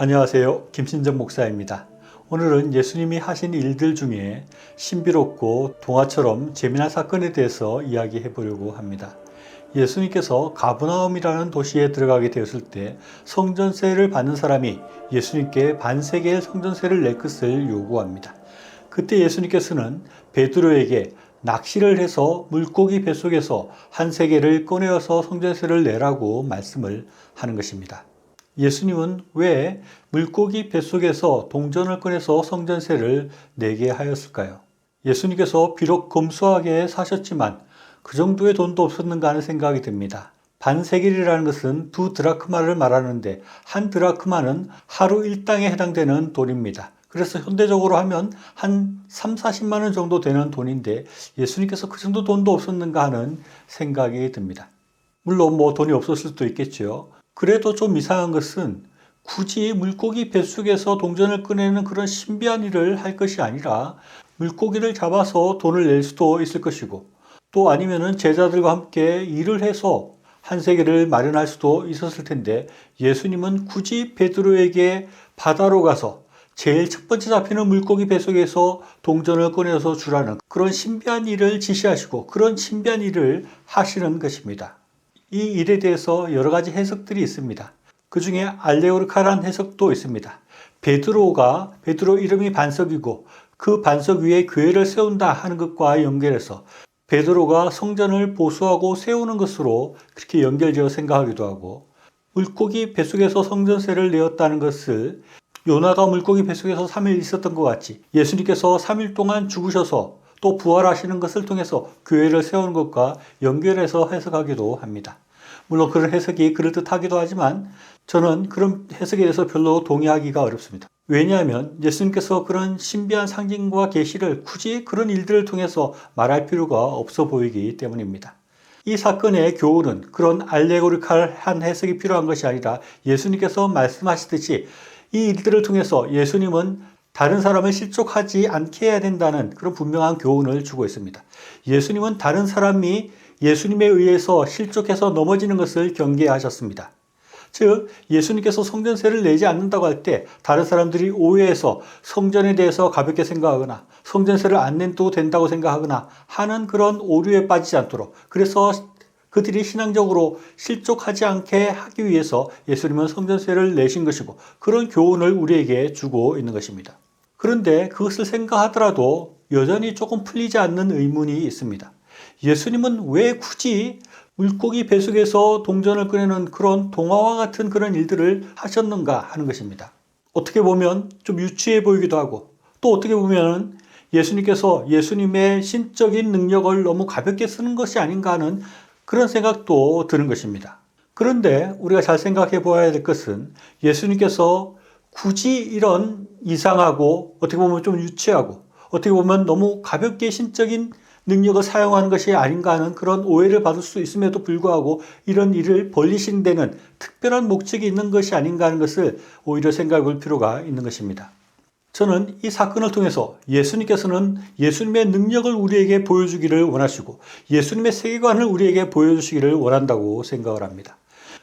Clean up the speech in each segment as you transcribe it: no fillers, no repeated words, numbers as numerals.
안녕하세요. 김신정 목사입니다. 오늘은 예수님이 하신 일들 중에 신비롭고 동화처럼 재미난 사건에 대해서 이야기해 보려고 합니다. 예수님께서 가버나움이라는 도시에 들어가게 되었을 때 성전세를 받는 사람이 예수님께 반세겔 성전세를 낼 것을 요구합니다. 그때 예수님께서는 베드로에게 낚시를 해서 물고기 뱃속에서 한 세겔을 꺼내어서 성전세를 내라고 말씀을 하는 것입니다. 예수님은 왜 물고기 뱃속에서 동전을 꺼내서 성전세를 내게 하였을까요? 예수님께서 비록 검소하게 사셨지만 그 정도의 돈도 없었는가 하는 생각이 듭니다. 반세겔이라는 것은 2드라크마를 말하는데 한 드라크마는 하루 일당에 해당되는 돈입니다. 그래서 현대적으로 하면 한 3, 40만 원 정도 되는 돈인데 예수님께서 그 정도 돈도 없었는가 하는 생각이 듭니다. 물론 돈이 없었을 수도 있겠죠. 그래도 좀 이상한 것은 굳이 물고기 뱃속에서 동전을 꺼내는 그런 신비한 일을 할 것이 아니라 물고기를 잡아서 돈을 낼 수도 있을 것이고 또 아니면은 제자들과 함께 일을 해서 한 세겔을 마련할 수도 있었을 텐데 예수님은 굳이 베드로에게 바다로 가서 제일 첫 번째 잡히는 물고기 뱃속에서 동전을 꺼내서 주라는 그런 신비한 일을 지시하시고 그런 신비한 일을 하시는 것입니다. 이 일에 대해서 여러 가지 해석들이 있습니다. 그 중에 알레고리카라는 해석도 있습니다. 베드로 이름이 반석이고 그 반석 위에 교회를 세운다 하는 것과 연결해서 베드로가 성전을 보수하고 세우는 것으로 그렇게 연결지어 생각하기도 하고 물고기 뱃속에서 성전세를 내었다는 것을 요나가 물고기 뱃속에서 3일 있었던 것 같이 예수님께서 3일 동안 죽으셔서 또 부활하시는 것을 통해서 교회를 세우는 것과 연결해서 해석하기도 합니다. 물론 그런 해석이 그럴듯하기도 하지만 저는 그런 해석에 대해서 별로 동의하기가 어렵습니다. 왜냐하면 예수님께서 그런 신비한 상징과 계시를 굳이 그런 일들을 통해서 말할 필요가 없어 보이기 때문입니다. 이 사건의 교훈은 그런 알레고리칼한 해석이 필요한 것이 아니라 예수님께서 말씀하시듯이 이 일들을 통해서 예수님은 다른 사람을 실족하지 않게 해야 된다는 그런 분명한 교훈을 주고 있습니다. 예수님은 다른 사람이 예수님에 의해서 실족해서 넘어지는 것을 경계하셨습니다. 즉 예수님께서 성전세를 내지 않는다고 할 때 다른 사람들이 오해해서 성전에 대해서 가볍게 생각하거나 성전세를 안 내도 된다고 생각하거나 하는 그런 오류에 빠지지 않도록 그래서 그들이 신앙적으로 실족하지 않게 하기 위해서 예수님은 성전세를 내신 것이고 그런 교훈을 우리에게 주고 있는 것입니다. 그런데 그것을 생각하더라도 여전히 조금 풀리지 않는 의문이 있습니다. 예수님은 왜 굳이 물고기 뱃속에서 동전을 꺼내는 그런 동화와 같은 그런 일들을 하셨는가 하는 것입니다. 어떻게 보면 좀 유치해 보이기도 하고 또 어떻게 보면 예수님께서 예수님의 신적인 능력을 너무 가볍게 쓰는 것이 아닌가 하는 그런 생각도 드는 것입니다. 그런데 우리가 잘 생각해 보아야 될 것은 예수님께서 굳이 이런 이상하고 어떻게 보면 좀 유치하고 어떻게 보면 너무 가볍게 신적인 능력을 사용하는 것이 아닌가 하는 그런 오해를 받을 수 있음에도 불구하고 이런 일을 벌리신 데는 특별한 목적이 있는 것이 아닌가 하는 것을 오히려 생각해 볼 필요가 있는 것입니다. 저는 이 사건을 통해서 예수님께서는 예수님의 능력을 우리에게 보여주기를 원하시고 예수님의 세계관을 우리에게 보여주시기를 원한다고 생각을 합니다.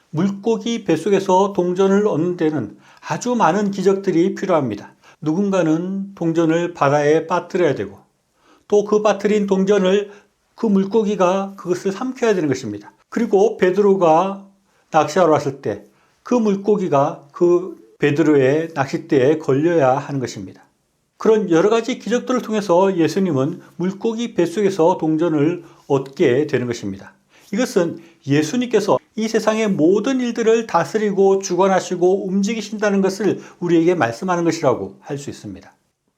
물고기 뱃속에서 동전을 얻는 데는 아주 많은 기적들이 필요합니다. 누군가는 동전을 바다에 빠뜨려야 되고 또 그 빠뜨린 동전을 그 물고기가 그것을 삼켜야 되는 것입니다. 그리고 베드로가 낚시하러 왔을 때 그 물고기가 그 베드로의 낚싯대에 걸려야 하는 것입니다. 그런 여러 가지 기적들을 통해서 예수님은 물고기 뱃속에서 동전을 얻게 되는 것입니다. 이것은 예수님께서 이 세상의 모든 일들을 다스리고 주관하시고 움직이신다는 것을 우리에게 말씀하는 것이라고 할 수 있습니다.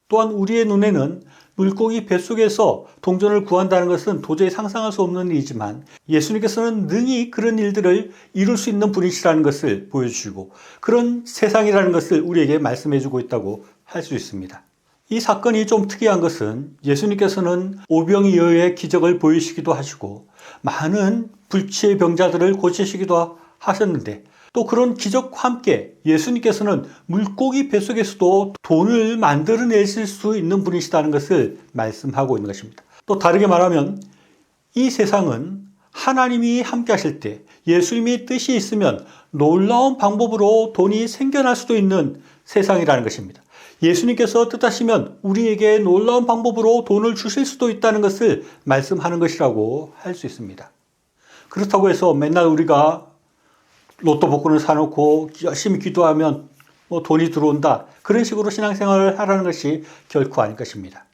또한 우리의 눈에는 물고기 뱃속에서 동전을 구한다는 것은 도저히 상상할 수 없는 일이지만 예수님께서는 능히 그런 일들을 이룰 수 있는 분이시라는 것을 보여주시고 그런 세상이라는 것을 우리에게 말씀해주고 있다고 할 수 있습니다. 이 사건이 좀 특이한 것은 예수님께서는 오병이어의 기적을 보이시기도 하시고 많은 불치의 병자들을 고치시기도 하셨는데 또 그런 기적과 함께 예수님께서는 물고기 뱃속에서도 돈을 만들어내실 수 있는 분이시다는 것을 말씀하고 있는 것입니다. 또 다르게 말하면 이 세상은 하나님이 함께 하실 때 예수님의 뜻이 있으면 놀라운 방법으로 돈이 생겨날 수도 있는 세상이라는 것입니다. 예수님께서 뜻하시면 우리에게 놀라운 방법으로 돈을 주실 수도 있다는 것을 말씀하는 것이라고 할 수 있습니다. 그렇다고 해서 맨날 우리가 로또 복권을 사놓고 열심히 기도하면 돈이 들어온다, 그런 식으로 신앙생활을 하라는 것이 결코 아닐 것입니다.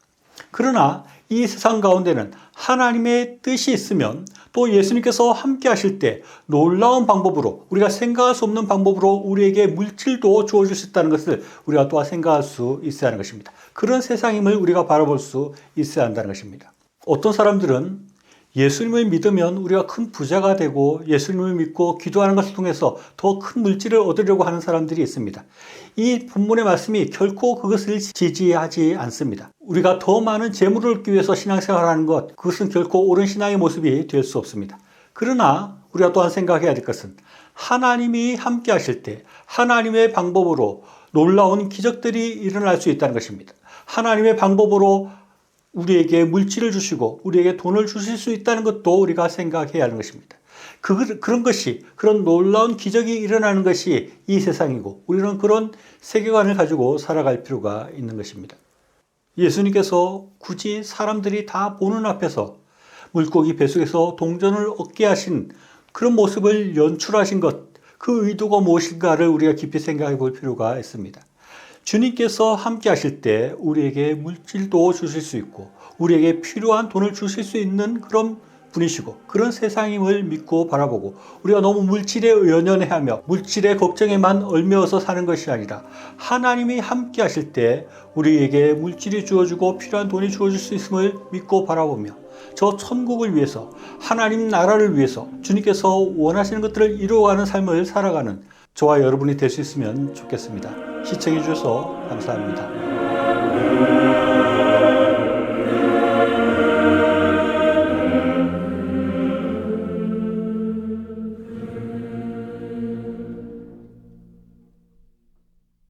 그러나 이 세상 가운데는 하나님의 뜻이 있으면 또 예수님께서 함께 하실 때 놀라운 방법으로, 우리가 생각할 수 없는 방법으로 우리에게 물질도 주어줄 수 있다는 것을 우리가 또한 생각할 수 있어야 하는 것입니다. 그런 세상임을 우리가 바라볼 수 있어야 한다는 것입니다. 어떤 사람들은 예수님을 믿으면 우리가 큰 부자가 되고 예수님을 믿고 기도하는 것을 통해서 더 큰 물질을 얻으려고 하는 사람들이 있습니다. 이 본문의 말씀이 결코 그것을 지지하지 않습니다. 우리가 더 많은 재물을 얻기 위해서 신앙생활을 하는 것, 그것은 결코 옳은 신앙의 모습이 될 수 없습니다. 그러나 우리가 또한 생각해야 될 것은 하나님이 함께 하실 때 하나님의 방법으로 놀라운 기적들이 일어날 수 있다는 것입니다. 하나님의 방법으로 우리에게 물질을 주시고 우리에게 돈을 주실 수 있다는 것도 우리가 생각해야 하는 것입니다. 그런 것이, 그런 놀라운 기적이 일어나는 것이 이 세상이고 우리는 그런 세계관을 가지고 살아갈 필요가 있는 것입니다. 예수님께서 굳이 사람들이 다 보는 앞에서 물고기 뱃속에서 동전을 얻게 하신 그런 모습을 연출하신 것, 그 의도가 무엇인가를 우리가 깊이 생각해 볼 필요가 있습니다. 주님께서 함께 하실 때 우리에게 물질도 주실 수 있고 우리에게 필요한 돈을 주실 수 있는 그런 분이시고 그런 세상임을 믿고 바라보고, 우리가 너무 물질에 연연해하며 물질의 걱정에만 얽매여서 사는 것이 아니라 하나님이 함께 하실 때 우리에게 물질이 주어지고 필요한 돈이 주어질 수 있음을 믿고 바라보며 저 천국을 위해서, 하나님 나라를 위해서 주님께서 원하시는 것들을 이루어가는 삶을 살아가는 저와 여러분이 될 수 있으면 좋겠습니다. 시청해 주셔서 감사합니다.